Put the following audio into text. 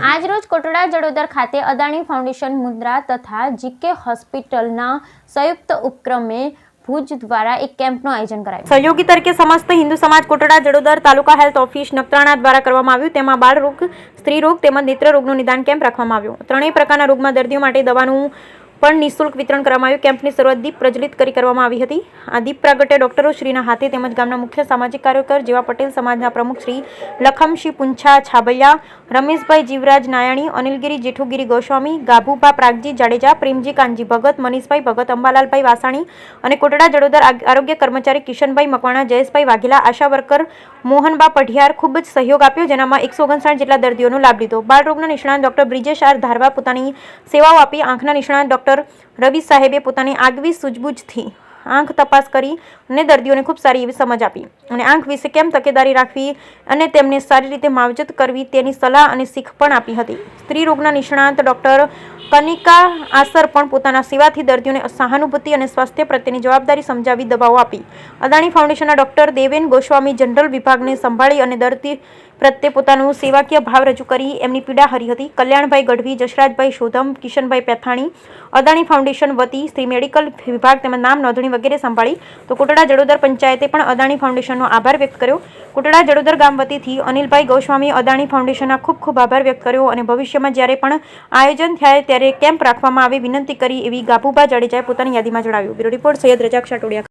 આજરોજ કોટડા જડોદર ખાતે અદાણી ફાઉન્ડેશન મુન્દ્રા તથા જીકે હોસ્પિટલના સંયુક્ત ઉપક્રમે ભુજ દ્વારા એક કેમ્પનું આયોજન કરાયું. સહયોગી તરીકે સમસ્ત હિન્દુ સમાજ કોટડા જડોદર તાલુકા હેલ્થ ઓફિસ નખત્રાણા દ્વારા કરવામાં આવ્યું. તેમાં બાળ રોગ, સ્ત્રી રોગ તેમજ નેત્ર રોગનું નિદાન કેમ્પ રાખવામાં આવ્યું. ત્રણેય પ્રકારના રોગમાં દર્દીઓ માટે દવાનું પણ નિઃશુલ્ક વિતરણ કરવામાં આવ્યું. કેમ્પની શરૂઆત દીપ પ્રજ્વલિત કરી કરવામાં આવી હતી. આ દીપ પ્રાગટ્ય ડોક્ટરો શ્રીના હાથે તેમજ ગામના મુખ્ય સામાજિક કાર્યકર જેવા પટેલ સમાજના પ્રમુખ શ્રી લખમસિંહ પુંછા છાબલિયા, રમેશભાઈ જીવરાજ નાયાણી, અનિલગીરી જેઠુગીરી ગોસ્વામી, ગાભુભા પ્રાગજી જાડેજા, પ્રેમજી કાનજી ભગત, મનીષભાઈ ભગત, અંબાલાલભાઈ વાસાણી અને કોટડા જડોદર આરોગ્ય કર્મચારી કિશનભાઈ મકવાણા, જયેશભાઈ વાઘેલા, આશા વર્કર મોહનબા પઢિયાર ખૂબ જ સહયોગ આપ્યો, જેનામાં 159 જેટલા દર્દીઓનો લાભ લીધો. બાળરોગના નિષ્ણાત ડોક્ટર બ્રિજેશ આર ધારવા પોતાની સેવાઓ આપી. આંખના નિષ્ણાત ડોક્ટર રવિ સાહેબે પોતાની આગવી સૂઝબૂછથી આંખ તપાસ કરી અને દર્દીઓને ખૂબ સારી એવી સમજ આપી અને આંખ વિશે કેમ તકેદારી રાખવી અને તેમને સારી રીતે માવજત કરવી તેની સલાહ અને શીખ પણ આપી હતી. સ્ત્રી રોગના નિષ્ણાત ડોક્ટર કનિકા આસર પણ પોતાના સેવાથી દર્દીઓને સહાનુભૂતિ અને સ્વાસ્થ્ય પ્રત્યેની જવાબદારી સમજાવી દવાઓ આપી. અદાણી ફાઉન્ડેશનના ડોક્ટર દેવેન ગોસ્વામી જનરલ વિભાગને સંભાળી અને દર્દી પ્રત્યે પોતાનું સેવાકીય ભાવ રજૂ કરી એમની પીડા હરી હતી. કલ્યાણભાઈ ગઢવી, જશરાજભાઈ શોધમ, કિશનભાઈ પેથાણી અદાણી ફાઉન્ડેશન વતી સ્ત્રી મેડિકલ વિભાગ તેમજ નામ નોંધણી વગેરે સંભાળી. તો કોટડા જડોદર પંચાયતે પણ અદાણી ફાઉન્ડેશનનો આભાર વ્યક્ત કર્યો. કોટડા જડોદર ગામ વતીથી અનિલભાઈ ગોસ્વામી અદાણી ફાઉન્ડેશનના ખૂબ ખૂબ આભાર વ્યક્ત કર્યો અને ભવિષ્યમાં જ્યારે પણ આયોજન થાય ત્યારે કેમ્પ રાખવામાં આવે વિનંતી કરી એવી ગાભુભા જાડેજાએ પોતાની યાદીમાં જણાવ્યું. Bureau report Sayed Razak શાટોડિયા.